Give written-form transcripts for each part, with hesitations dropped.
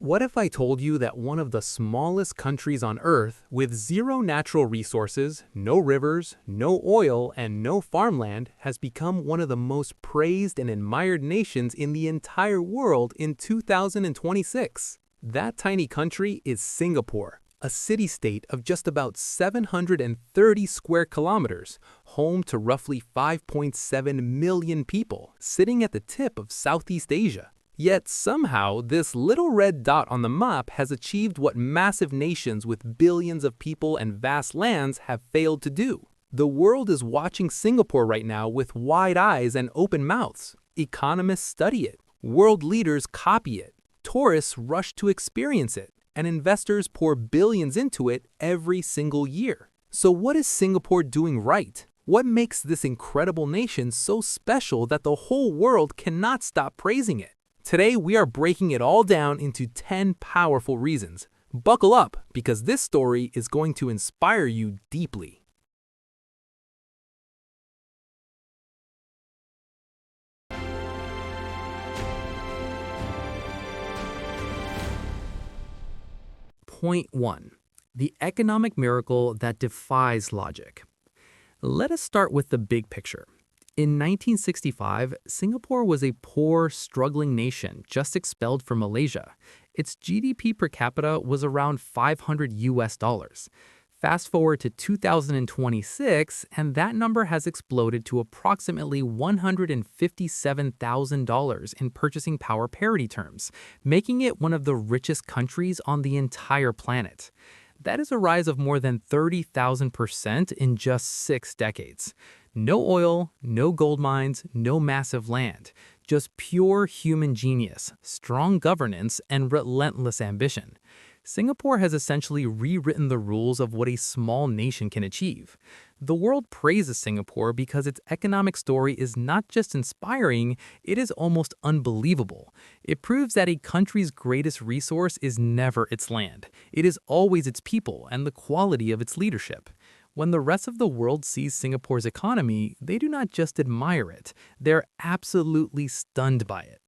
What if I told you that one of the smallest countries on Earth, with zero natural resources, no rivers, no oil, and no farmland, has become one of the most praised and admired nations in the entire world in 2026? That tiny country is Singapore, a city-state of just about 730 square kilometers, home to roughly 5.7 million people, sitting at the tip of Southeast Asia. Yet somehow, this little red dot on the map has achieved what massive nations with billions of people and vast lands have failed to do. The world is watching Singapore right now with wide eyes and open mouths. Economists study it, world leaders copy it, tourists rush to experience it, and investors pour billions into it every single year. So what is Singapore doing right? What makes this incredible nation so special that the whole world cannot stop praising it? Today, we are breaking it all down into 10 powerful reasons. Buckle up, because this story is going to inspire you deeply. Point 1. The economic miracle that defies logic. Let us start with the big picture. In 1965, Singapore was a poor, struggling nation just expelled from Malaysia. Its GDP per capita was around $500. Fast forward to 2026, and that number has exploded to approximately $157,000 in purchasing power parity terms, making it one of the richest countries on the entire planet. That is a rise of more than 30,000% in just 6 decades. No oil, no gold mines, no massive land. Just pure human genius, strong governance, and relentless ambition. Singapore has essentially rewritten the rules of what a small nation can achieve. The world praises Singapore because its economic story is not just inspiring, it is almost unbelievable. It proves that a country's greatest resource is never its land. It is always its people and the quality of its leadership. When the rest of the world sees Singapore's economy, they do not just admire it, they're absolutely stunned by it.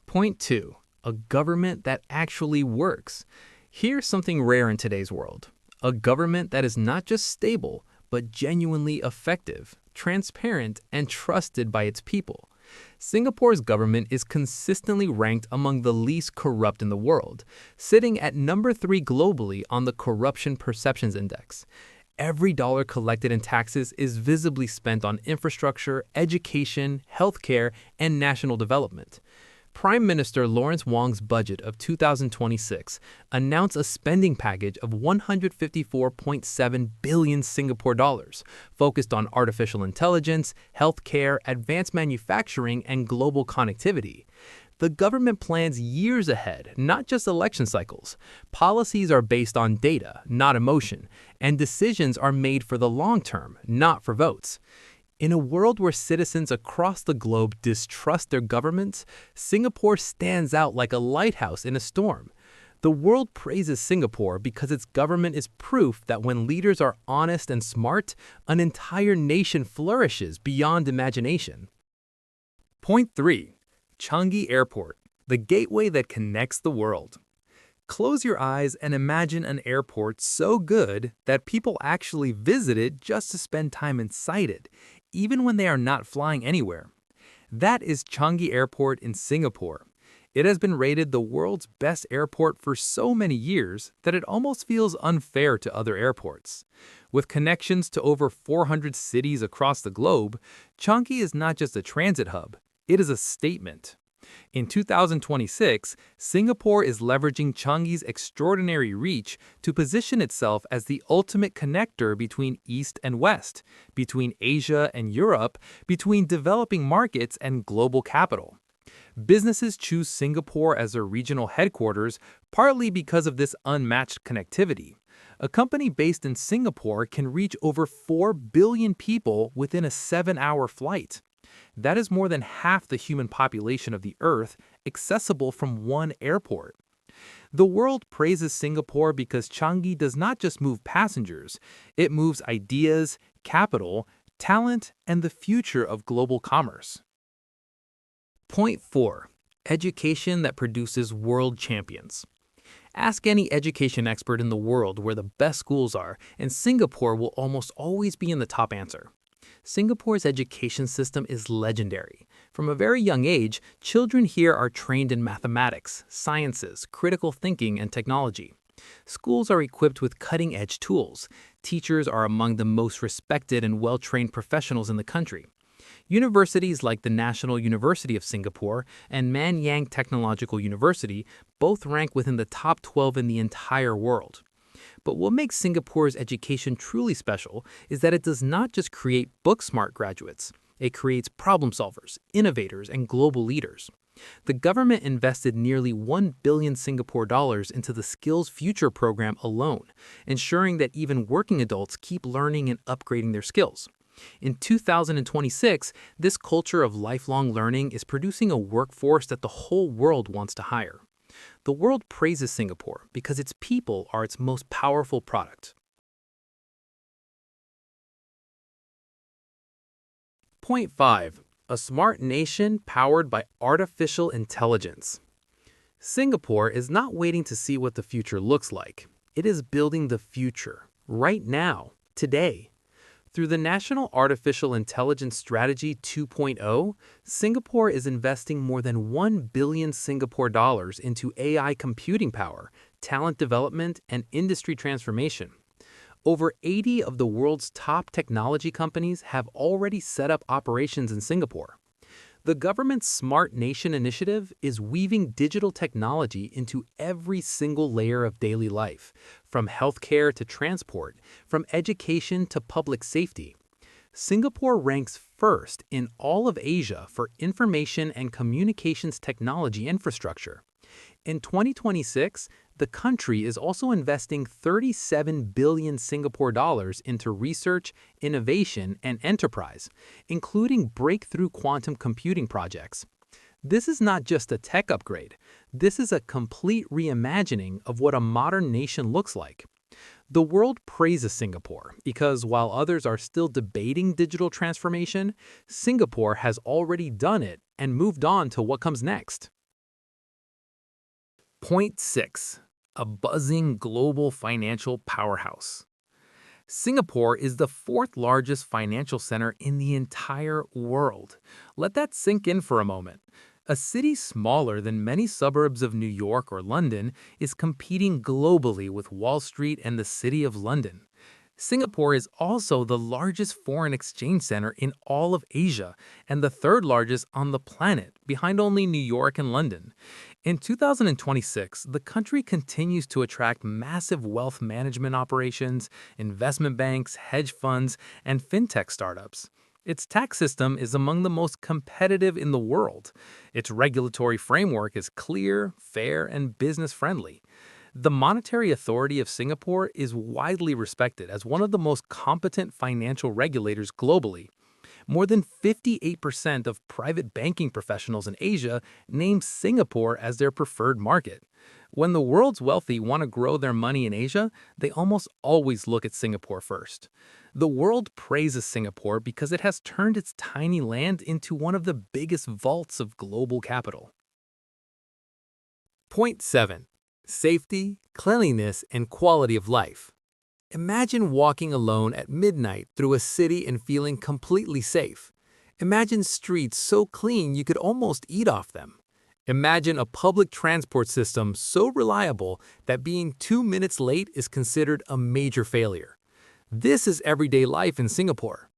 Point 2. A government that actually works. Here's something rare in today's world. A government that is not just stable, but genuinely effective, transparent, and trusted by its people. Singapore's government is consistently ranked among the least corrupt in the world, sitting at number 3 globally on the Corruption Perceptions Index. Every dollar collected in taxes is visibly spent on infrastructure, education, healthcare, and national development. Prime Minister Lawrence Wong's budget of 2026 announced a spending package of 154.7 billion Singapore dollars, focused on artificial intelligence, healthcare, advanced manufacturing, and global connectivity. The government plans years ahead, not just election cycles. Policies are based on data, not emotion, and decisions are made for the long term, not for votes. In a world where citizens across the globe distrust their governments, Singapore stands out like a lighthouse in a storm. The world praises Singapore because its government is proof that when leaders are honest and smart, an entire nation flourishes beyond imagination. Point 3. Changi Airport, the gateway that connects the world. Close your eyes and imagine an airport so good that people actually visit it just to spend time inside it, even when they are not flying anywhere. That is Changi Airport in Singapore. It has been rated the world's best airport for so many years that it almost feels unfair to other airports. With connections to over 400 cities across the globe, Changi is not just a transit hub, it is a statement. In 2026, Singapore is leveraging Changi's extraordinary reach to position itself as the ultimate connector between East and West, between Asia and Europe, between developing markets and global capital. Businesses choose Singapore as their regional headquarters partly because of this unmatched connectivity. A company based in Singapore can reach over 4 billion people within a 7-hour flight. That is more than half the human population of the Earth, accessible from one airport. The world praises Singapore because Changi does not just move passengers, it moves ideas, capital, talent, and the future of global commerce. Point 4. Education that produces world champions. Ask any education expert in the world where the best schools are, and Singapore will almost always be in the top answer. Singapore's education system is legendary. From a very young age, children here are trained in mathematics, sciences, critical thinking, and technology. Schools are equipped with cutting-edge tools. Teachers are among the most respected and well-trained professionals in the country. Universities like the National University of Singapore and Nanyang Technological University both rank within the top 12 in the entire world. But what makes Singapore's education truly special is that it does not just create book-smart graduates. It creates problem solvers, innovators, and global leaders. The government invested nearly 1 billion Singapore dollars into the Skills Future program alone, ensuring that even working adults keep learning and upgrading their skills. In 2026, this culture of lifelong learning is producing a workforce that the whole world wants to hire. The world praises Singapore because its people are its most powerful product. Point 5. A smart nation powered by artificial intelligence. Singapore is not waiting to see what the future looks like. It is building the future, right now, today. Through the National Artificial Intelligence Strategy 2.0, Singapore is investing more than 1 billion Singapore dollars into AI computing power, talent development, and industry transformation. Over 80 of the world's top technology companies have already set up operations in Singapore. The government's Smart Nation initiative is weaving digital technology into every single layer of daily life, from healthcare to transport, from education to public safety. Singapore ranks first in all of Asia for information and communications technology infrastructure. In 2026, the country is also investing 37 billion Singapore dollars into research, innovation, and enterprise, including breakthrough quantum computing projects. This is not just a tech upgrade. This is a complete reimagining of what a modern nation looks like. The world praises Singapore because while others are still debating digital transformation, Singapore has already done it and moved on to what comes next. Point 6. A buzzing global financial powerhouse. Singapore is the fourth largest financial center in the entire world. Let that sink in for a moment. A city smaller than many suburbs of New York or London is competing globally with Wall Street and the City of London. Singapore is also the largest foreign exchange center in all of Asia and the third largest on the planet, behind only New York and London. In 2026, the country continues to attract massive wealth management operations, investment banks, hedge funds, and fintech startups. Its tax system is among the most competitive in the world. Its regulatory framework is clear, fair, and business-friendly. The Monetary Authority of Singapore is widely respected as one of the most competent financial regulators globally. More than 58% of private banking professionals in Asia name Singapore as their preferred market. When the world's wealthy want to grow their money in Asia, they almost always look at Singapore first. The world praises Singapore because it has turned its tiny land into one of the biggest vaults of global capital. Point 7. Safety, cleanliness, and quality of life. Imagine walking alone at midnight through a city and feeling completely safe. Imagine streets so clean you could almost eat off them. Imagine a public transport system so reliable that being 2 minutes late is considered a major failure. This is everyday life in Singapore.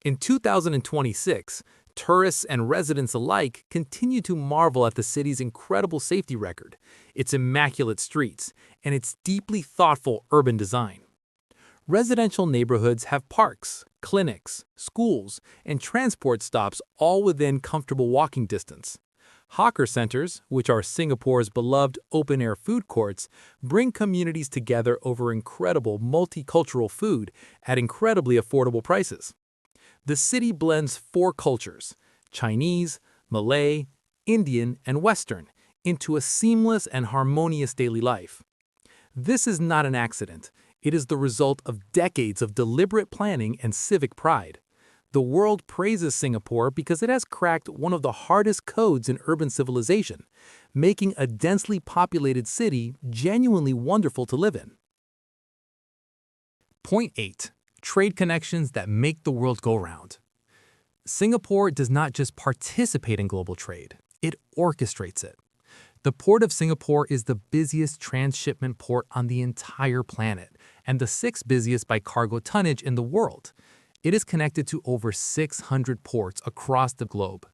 In 2026, tourists and residents alike continue to marvel at the city's incredible safety record, its immaculate streets, and its deeply thoughtful urban design. Residential neighborhoods have parks, clinics, schools, and transport stops all within comfortable walking distance. Hawker centers, which are Singapore's beloved open-air food courts, bring communities together over incredible multicultural food at incredibly affordable prices. The city blends 4 cultures, Chinese, Malay, Indian, and Western, into a seamless and harmonious daily life. This is not an accident. It is the result of decades of deliberate planning and civic pride. The world praises Singapore because it has cracked one of the hardest codes in urban civilization, making a densely populated city genuinely wonderful to live in. Point 8. Trade connections that make the world go round. Singapore does not just participate in global trade, it orchestrates it. The Port of Singapore is the busiest transshipment port on the entire planet and the sixth busiest by cargo tonnage in the world. It is connected to over 600 ports across the globe.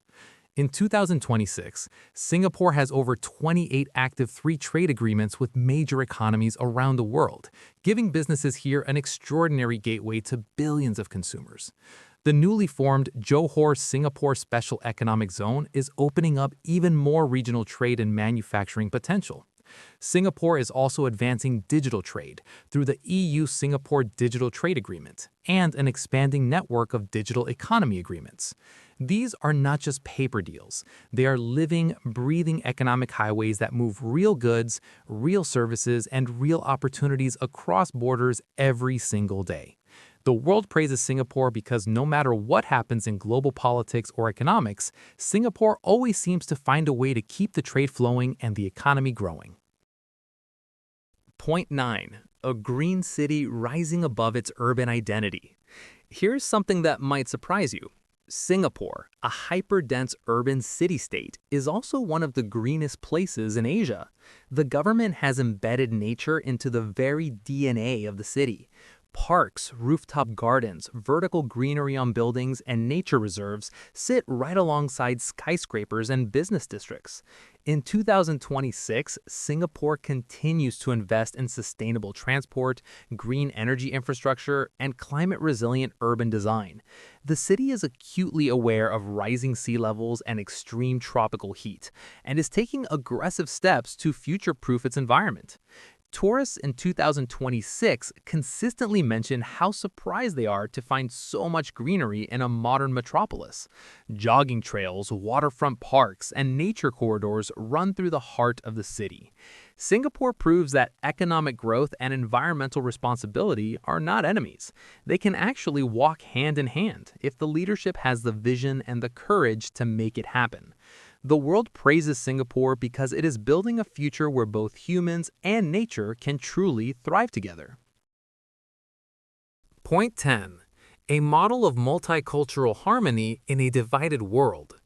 In 2026, Singapore has over 28 active free trade agreements with major economies around the world, giving businesses here an extraordinary gateway to billions of consumers. The newly formed Johor Singapore Special Economic Zone is opening up even more regional trade and manufacturing potential. Singapore is also advancing digital trade through the EU-Singapore Digital Trade Agreement and an expanding network of digital economy agreements. These are not just paper deals. They are living, breathing economic highways that move real goods, real services, and real opportunities across borders every single day. The world praises Singapore because no matter what happens in global politics or economics, Singapore always seems to find a way to keep the trade flowing and the economy growing. Point 9. A green city rising above its urban identity. Here's something that might surprise you. Singapore, a hyper-dense urban city-state, is also one of the greenest places in Asia. The government has embedded nature into the very DNA of the city. Parks, rooftop gardens, vertical greenery on buildings, and nature reserves sit right alongside skyscrapers and business districts. In 2026, Singapore continues to invest in sustainable transport, green energy infrastructure, and climate-resilient urban design. The city is acutely aware of rising sea levels and extreme tropical heat, and is taking aggressive steps to future-proof its environment. Tourists in 2026 consistently mention how surprised they are to find so much greenery in a modern metropolis. Jogging trails, waterfront parks, and nature corridors run through the heart of the city. Singapore proves that economic growth and environmental responsibility are not enemies. They can actually walk hand in hand if the leadership has the vision and the courage to make it happen. The world praises Singapore because it is building a future where both humans and nature can truly thrive together. Point 10. A model of multicultural harmony in a divided world.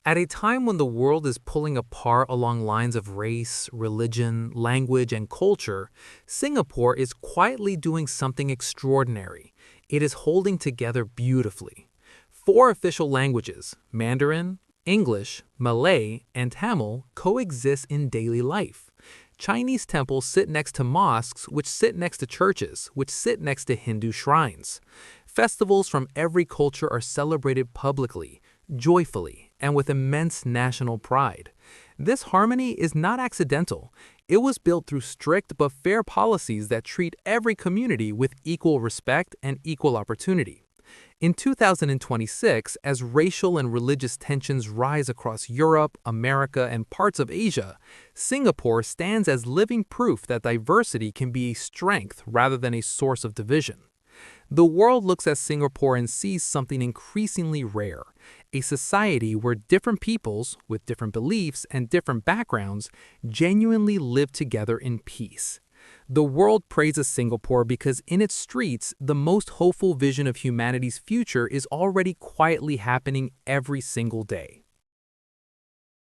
At a time when the world is pulling apart along lines of race, religion, language, and culture, Singapore is quietly doing something extraordinary. It is holding together beautifully. 4 official languages, Mandarin, English, Malay, and Tamil coexist in daily life. Chinese temples sit next to mosques, which sit next to churches, which sit next to Hindu shrines. Festivals from every culture are celebrated publicly, joyfully, and with immense national pride. This harmony is not accidental. It was built through strict but fair policies that treat every community with equal respect and equal opportunity. In 2026, as racial and religious tensions rise across Europe, America, and parts of Asia, Singapore stands as living proof that diversity can be a strength rather than a source of division. The world looks at Singapore and sees something increasingly rare, a society where different peoples, with different beliefs and different backgrounds, genuinely live together in peace. The world praises Singapore because in its streets, the most hopeful vision of humanity's future is already quietly happening every single day.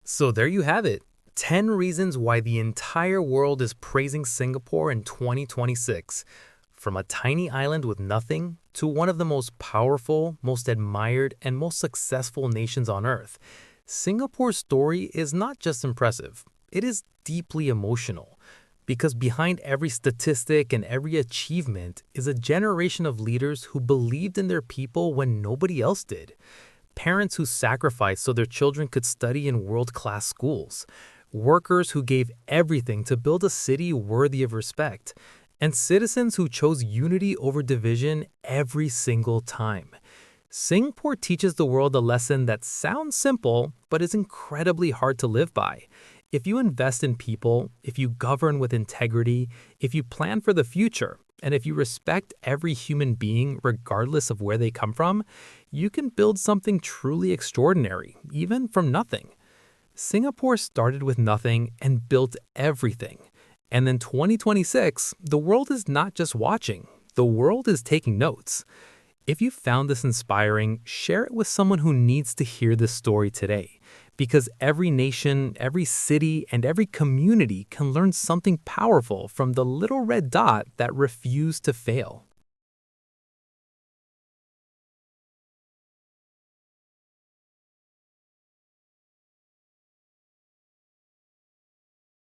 So there you have it, 10 reasons why the entire world is praising Singapore in 2026. From a tiny island with nothing to one of the most powerful, most admired, and most successful nations on Earth, Singapore's story is not just impressive, it is deeply emotional. Because behind every statistic and every achievement is a generation of leaders who believed in their people when nobody else did. Parents who sacrificed so their children could study in world-class schools. Workers who gave everything to build a city worthy of respect. And citizens who chose unity over division every single time. Singapore teaches the world a lesson that sounds simple, but is incredibly hard to live by. If you invest in people, if you govern with integrity, if you plan for the future, And if you respect every human being, regardless of where they come from, you can build something truly extraordinary, even from nothing. Singapore started with nothing and built everything. And in 2026, the world is not just watching, the world is taking notes. If you found this inspiring, share it with someone who needs to hear this story today. Because every nation, every city, and every community can learn something powerful from the little red dot that refused to fail.